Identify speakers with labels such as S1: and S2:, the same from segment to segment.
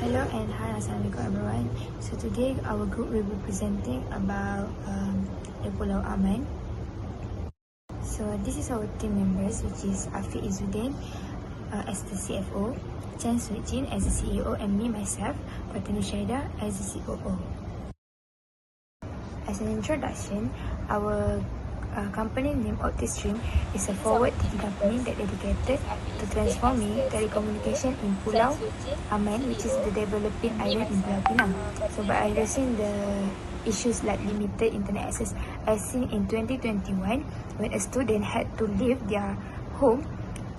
S1: Hello and hi, Assalamualaikum everyone. So today our group will be presenting about the Pulau Aman. So this is our team members, which is Afiq Izzuddin as the CFO, SUET as the CEO, and me myself, FATINI as the COO. As an introduction, our company name OptiStream is a forward-thinking company that dedicated to transforming telecommunication in Pulau Aman, which is the developing island in Pulau Pinang. So by addressing the issues like limited internet access, as seen in 2021, when a student had to leave their home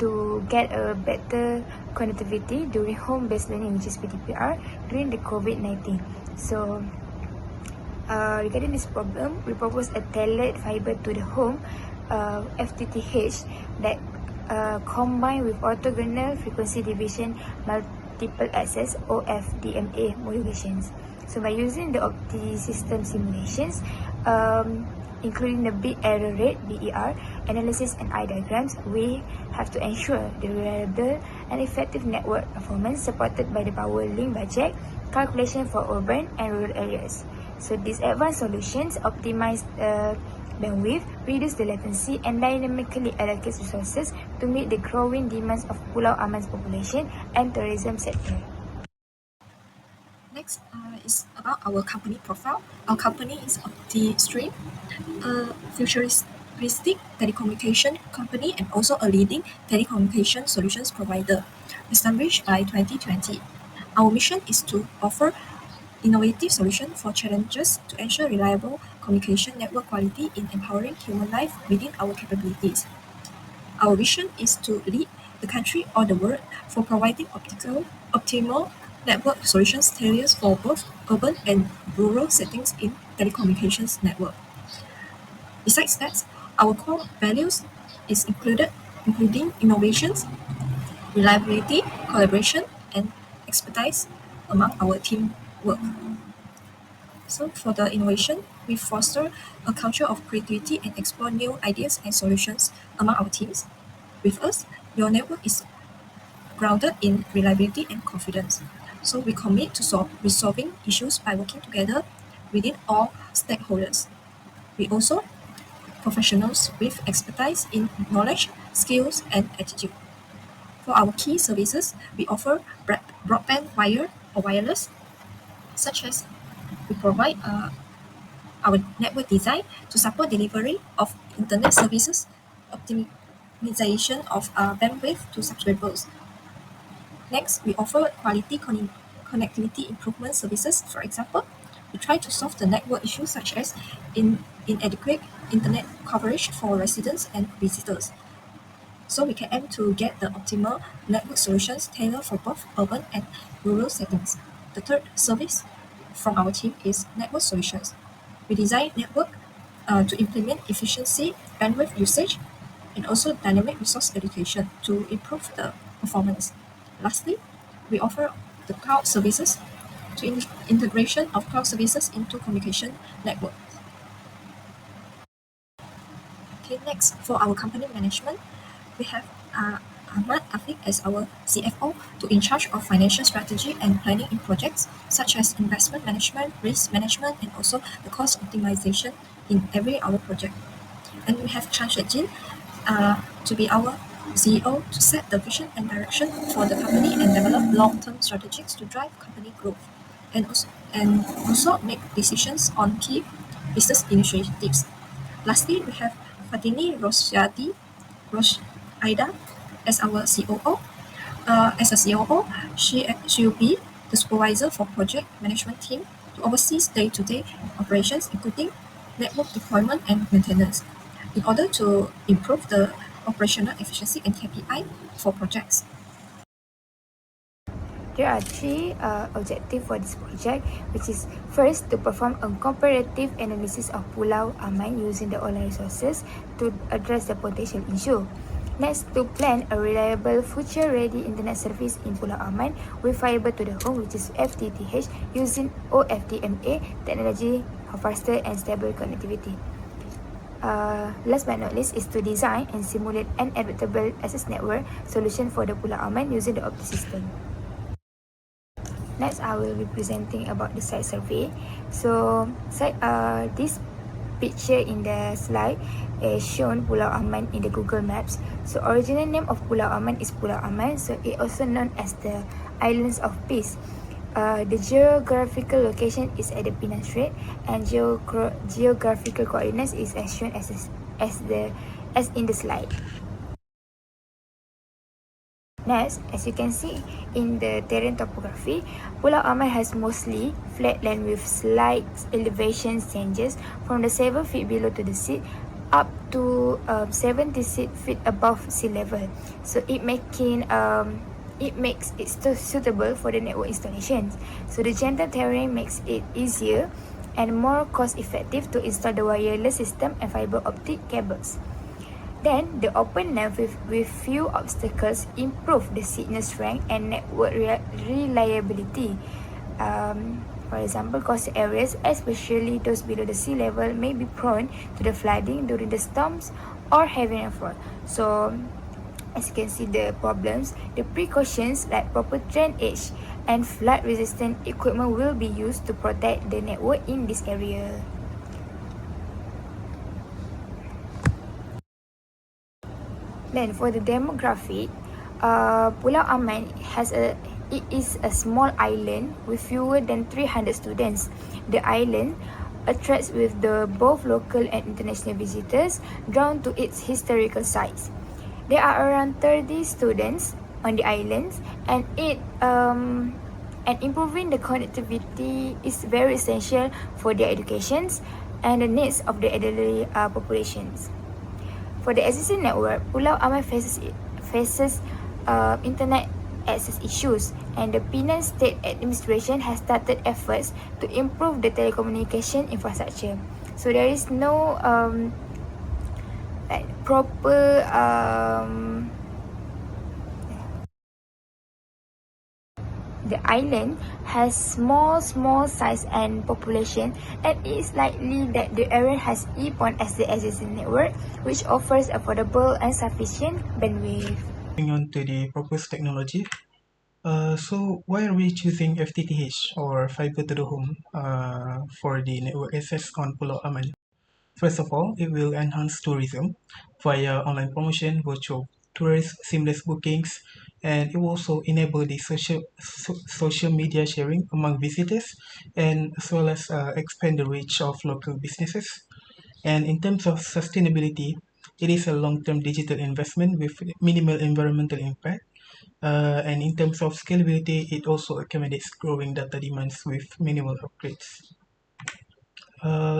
S1: to get a better connectivity during home-based learning, which is PTPR, during the COVID-19. So regarding this problem, we propose a tailored fiber to the home FTTH that combined with orthogonal frequency division multiple access OFDMA modulations. So by using the Opti system simulations, including the bit error rate (BER) analysis and eye diagrams, we have to ensure the reliable and effective network performance supported by the power link budget calculation for urban and rural areas. So these advanced solutions optimize bandwidth, reduce the latency, and dynamically allocate resources to meet the growing demands of Pulau Aman's population and tourism sector.
S2: Next is about our company profile. Our company is OptiStream, a futuristic telecommunication company and also a leading telecommunication solutions provider, established by 2020. Our mission is to offer innovative solutions for challenges to ensure reliable communication network quality in empowering human life within our capabilities. Our vision is to lead the country or the world for providing optimal network solutions tailored for both urban and rural settings in telecommunications network. Besides that, our core values is including innovations, reliability, collaboration, and expertise among our team work. So for the innovation, we foster a culture of creativity and explore new ideas and solutions among our teams. With us, your network is grounded in reliability and confidence. So we commit to resolving issues by working together within all stakeholders. We also professionals with expertise in knowledge, skills, and attitude. For our key services, we offer broadband wire or wireless, such as we provide our network design to support delivery of internet services, optimization of bandwidth to subscribers. Next, we offer quality connectivity improvement services. For example, we try to solve the network issues such as inadequate internet coverage for residents and visitors. So we can aim to get the optimal network solutions tailored for both urban and rural settings. The third service from our team is network solutions. We design network to implement efficiency, bandwidth usage, and also dynamic resource allocation to improve the performance. Lastly, we offer the cloud services to integration of cloud services into communication network. Okay, next for our company management, we have Ahmad Afiq as our CFO to in charge of financial strategy and planning in projects such as investment management, risk management, and also the cost optimization in every our project. And we have Izzuddin to be our CEO to set the vision and direction for the company and develop long-term strategies to drive company growth, and also make decisions on key business initiatives. Lastly, we have FATINI RUSYAIDA as our COO. As a COO, she will be the supervisor for project management team to oversee day-to-day operations, including network deployment and maintenance, in order to improve the operational efficiency and KPI for projects.
S1: There are three objectives for this project, which is first to perform a comparative analysis of Pulau Aman using the online resources to address the potential issue. Next, to plan a reliable future-ready internet service in Pulau Aman with fiber to the home, which is FTTH, using OFDMA technology for faster and stable connectivity. Last but not least is to design and simulate an adaptable access network solution for the Pulau Aman using the Opti system. Next, I will be presenting about the site survey. So, this picture in the slide is shown Pulau Aman in the Google Maps. So, original name of Pulau Aman is Pulau Aman. So, it also known as the Islands of Peace. The geographical location is at the Penang Strait, and geographical coordinates is as shown as in the slide. Next, as you can see in the terrain topography, Pulau Aman has mostly flat land with slight elevation changes from the 7 feet below to the sea up to 76 feet above sea level. So it makes it suitable for the network installations. So the gentle terrain makes it easier and more cost effective to install the wireless system and fiber optic cables. Then, the open net with few obstacles improve the signal strength and network reliability. For example, coastal areas, especially those below the sea level, may be prone to the flooding during the storms or heavy rainfall. So, as you can see the problems, the precautions like proper drainage and flood-resistant equipment will be used to protect the network in this area. Then for the demographic, Pulau Aman is a small island with fewer than 300 students. The island attracts with both local and international visitors drawn to its historical sites. There are around 30 students on the islands, and improving the connectivity is very essential for their educations and the needs of the elderly populations. For the existing network, Pulau Aman faces internet access issues, and the Penang State Administration has started efforts to improve the telecommunication infrastructure. So there is no proper the island has small size and population, and it is likely that the area has EPON as the existing network, which offers affordable and sufficient bandwidth.
S3: Moving on to the proposed technology. So why are we choosing FTTH or fiber to the home for the network access on Pulau Aman? First of all, it will enhance tourism via online promotion, virtual tours, seamless bookings, and it will also enable the social media sharing among visitors, and as well as expand the reach of local businesses. And in terms of sustainability, it is a long-term digital investment with minimal environmental impact. And in terms of scalability, it also accommodates growing data demands with minimal upgrades.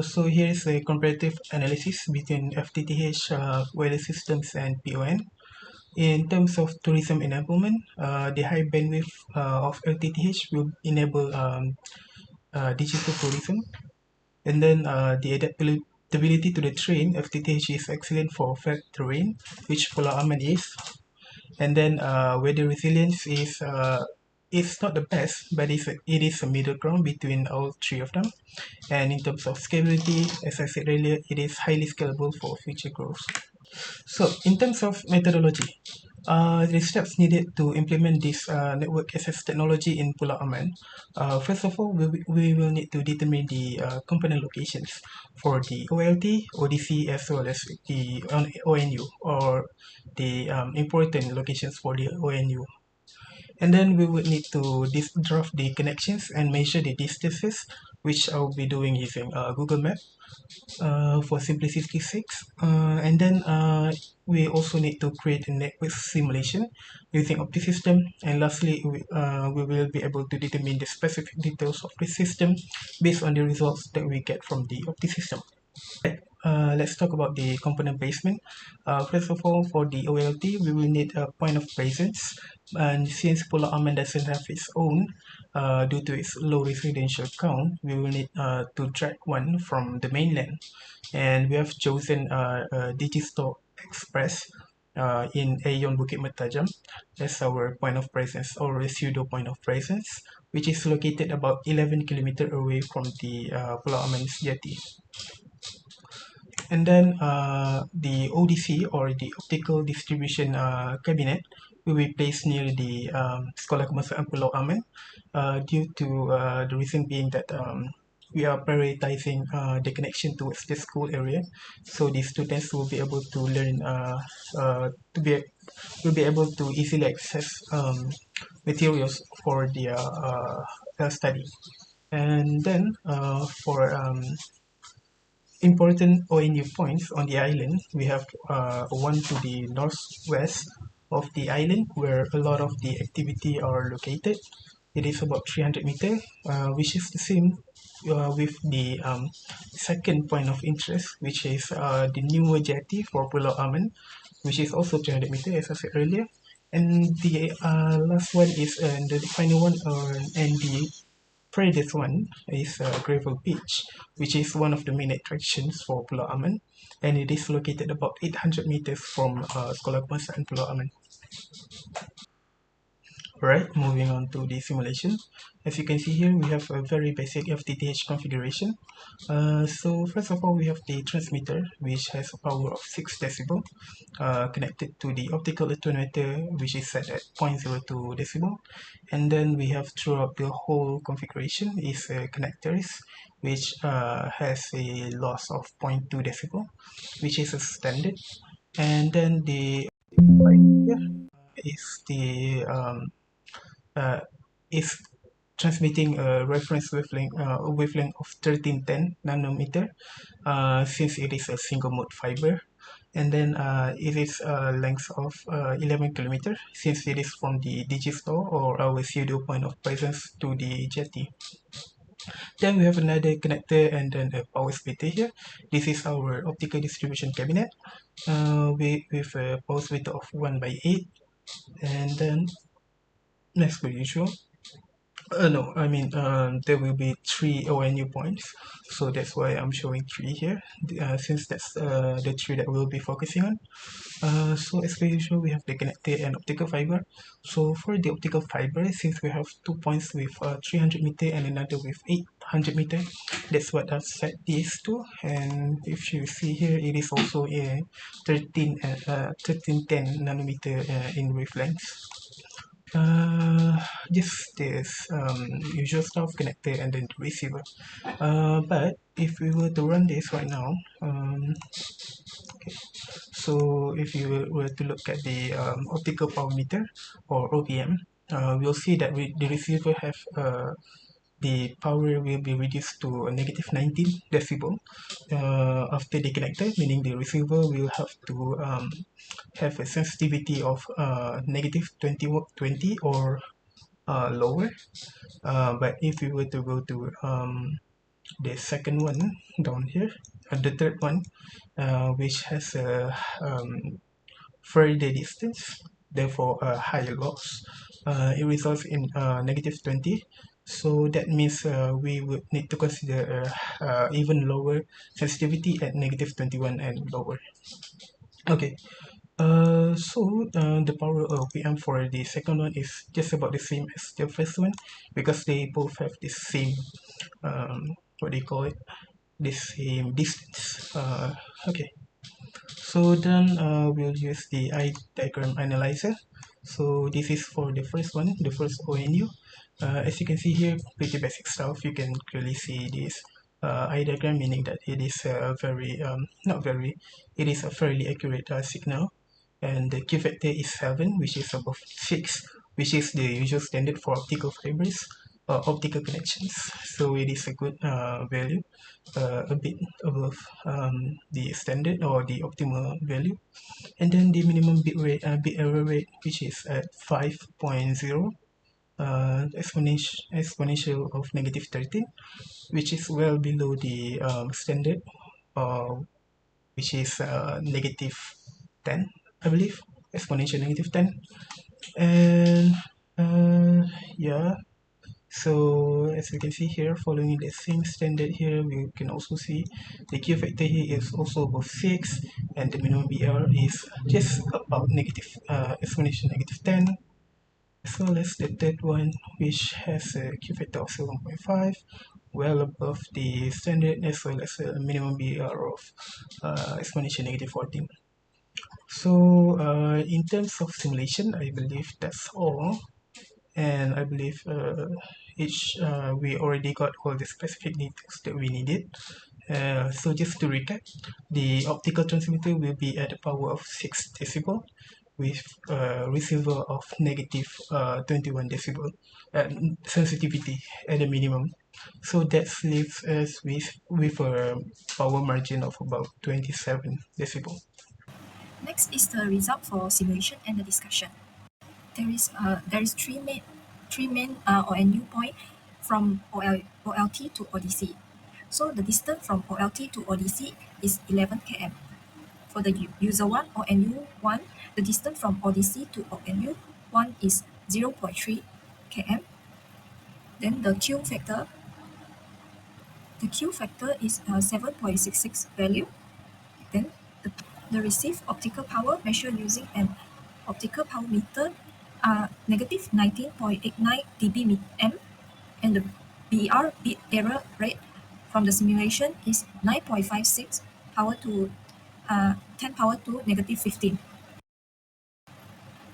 S3: So here is a comparative analysis between FTTH wireless systems and PON. In terms of tourism enablement, the high bandwidth of FTTH will enable digital tourism. And then the adaptability to the terrain, FTTH is excellent for flat terrain, which Pulau Aman is. And then weather resilience is it's not the best, but it is a middle ground between all three of them. And in terms of scalability, as I said earlier, it is highly scalable for future growth. So in terms of methodology, the steps needed to implement this network access technology in Pulau Aman. First of all, we will need to determine the component locations for the OLT, ODC, as well as the ONU, or the important locations for the ONU. And then we would need to draft the connections and measure the distances, which I'll be doing using Google Map for simplicity's sake. And then we also need to create a network simulation using OptiSystem. And lastly, we will be able to determine the specific details of the system based on the results that we get from the OptiSystem. Let's talk about the component placement. First of all, for the OLT, we will need a point of presence. And since Pulau Aman doesn't have its own, due to its low residential count, we will need to drag one from the mainland. And we have chosen Digistore Express in Aeon Bukit Mertajam as our point of presence, or pseudo point of presence, which is located about 11 kilometers away from the Pulau Aman's jetty. And then the ODC, or the optical distribution cabinet, will be placed near the Sekolah Kebangsaan Pulau Aman, due to the reason being that we are prioritizing the connection towards the school area, so the students will be able to learn to be will be able to easily access materials for their study. And then for important ONU points on the island, we have one to the northwest of the island where a lot of the activity are located. It is about 300 meter, which is the same with the second point of interest, which is the newer jetty for Pulau Aman, which is also 300 meter, as I said earlier. And the last one is the final one, and the previous one is Gravel Beach, which is one of the main attractions for Pulau Aman, and it is located about 800 meters from Sekolah Kebangsaan Pulau Aman. Right, moving on to the simulation. As you can see here, we have a very basic FTTH configuration. So first of all, we have the transmitter, which has a power of 6 decibel, connected to the optical attenuator, which is set at 0.02 decibel. And then we have throughout the whole configuration is connectors, which has a loss of 0.2 decibel, which is a standard. And then the is the uh, is transmitting a reference wavelength of 1310 nanometer, since it is a single mode fiber. And then it is a length of 11 kilometer, since it is from the digistore or our pseudo point of presence to the jetty. Then we have another connector and then a power splitter here. This is our optical distribution cabinet with a power splitter of 1 by 8. And then next per usual, no, I mean there will be 3 ONU points, so that's why I'm showing 3 here, since that's the 3 that we'll be focusing on. So as per usual, we have the connector and optical fiber. So for the optical fiber, since we have 2 points with 300 meter and another with 800 meter, that's what I've set these to. And if you see here, it is also a 1310 nanometer in wavelength. Just this usual stuff, connector and then the receiver. But if we were to run this right now, okay, so if you were to look at the optical power meter or OPM, we'll see that the receiver have the power will be reduced to a negative 19 decibel after the connector, meaning the receiver will have to have a sensitivity of negative 20 or lower. But if we were to go to the second one down here, the third one, which has a further distance, therefore a higher loss, it results in negative 20. So that means we would need to consider even lower sensitivity at negative 21 and lower. Okay, the power of PM for the second one is just about the same as the first one, because they both have the same what do you call it? The same distance. Okay, so then we'll use the eye diagram analyzer. So this is for the first one, the first ONU. As you can see here, pretty basic stuff. You can clearly see this eye diagram, meaning that it is a very, not very, it is a fairly accurate signal. And the Q factor is 7, which is above 6, which is the usual standard for optical fibers or optical connections. So it is a good value, a bit above the standard or the optimal value. And then the minimum bit error rate, which is at 5.0, exponential of negative 13, which is well below the standard, which is negative 10, I believe, exponential negative 10. And yeah, so as we can see here, following the same standard here, we can also see the Q factor here is also above 6, and the minimum BR is just about negative exponential negative 10, as well as the third one, which has a Q factor of 7.5, well above the standard, as well as a minimum BR of exponential negative 14. So, in terms of simulation, I believe that's all. And I believe we already got all the specific details that we needed. So just to recap, the optical transmitter will be at a power of 6 decibel with a receiver of negative 21 decibel sensitivity at a minimum. So that leaves us with a power margin of about 27 decibel.
S2: Next is the result for simulation and the discussion. There is three main ONU point from OLT to ODC. So the distance from OLT to ODC is 11 km. For the user 1 ONU 1, the distance from ODC to ONU 1 is 0.3 km. Then the Q factor is 7.66 value. Then the received optical power measured using an optical power meter are negative 19.89 dBm, and the BR bit error rate from the simulation is 9.56 power to 10 power to negative 15.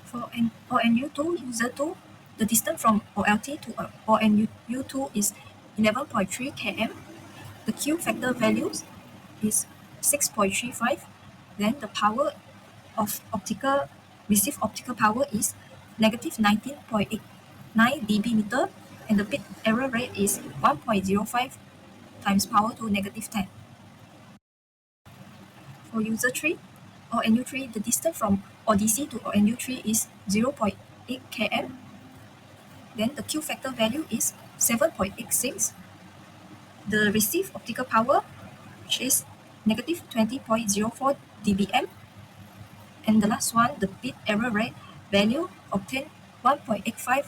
S2: For ONU2 user 2, the distance from OLT to ONU2 is 11.3 km. The Q factor values is 6.35. Then the power of received optical power is negative 19.89 dB meter, and the bit error rate is 1.05 times power to negative 10. For user 3 or NU3, the distance from ODC to ONU3 is 0.8 km. Then the Q factor value is 7.86. The received optical power, which is negative 20.04 dBm. And the last one, the bit error rate value obtained 1.85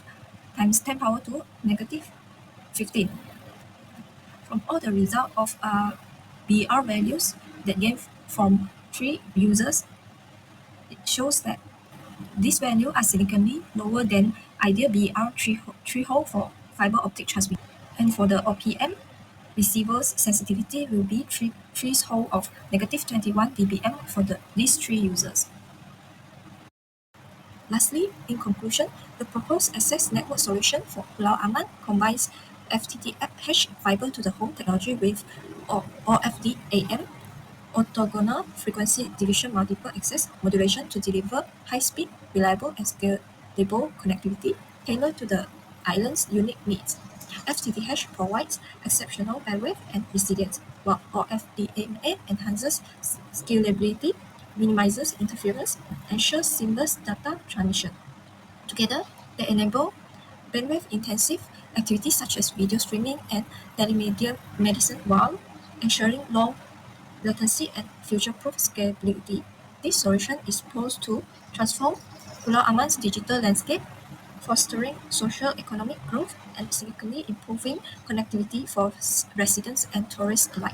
S2: times 10 power to negative 15. From all the result of BR values that gave from 3 users, it shows that these values are significantly lower than ideal BR threshold for fiber optic transmission. And for the OPM, receiver's sensitivity will be threshold of negative 21 dBm for these 3 users. Lastly, in conclusion, the proposed access network solution for Pulau Ahmad combines FTTH fiber to the home technology with OFDAM, orthogonal frequency division multiple access modulation to deliver high-speed, reliable, and scalable connectivity tailored to the island's unique needs. FTTH provides exceptional bandwidth and resilience, while OFDMA enhances scalability, minimizes interference, ensures seamless data transmission. Together, they enable bandwidth-intensive activities such as video streaming and telemedicine while ensuring low latency and future-proof scalability. This solution is poised to transform Pulau Aman's digital landscape, fostering social-economic growth and significantly improving connectivity for residents and tourists alike.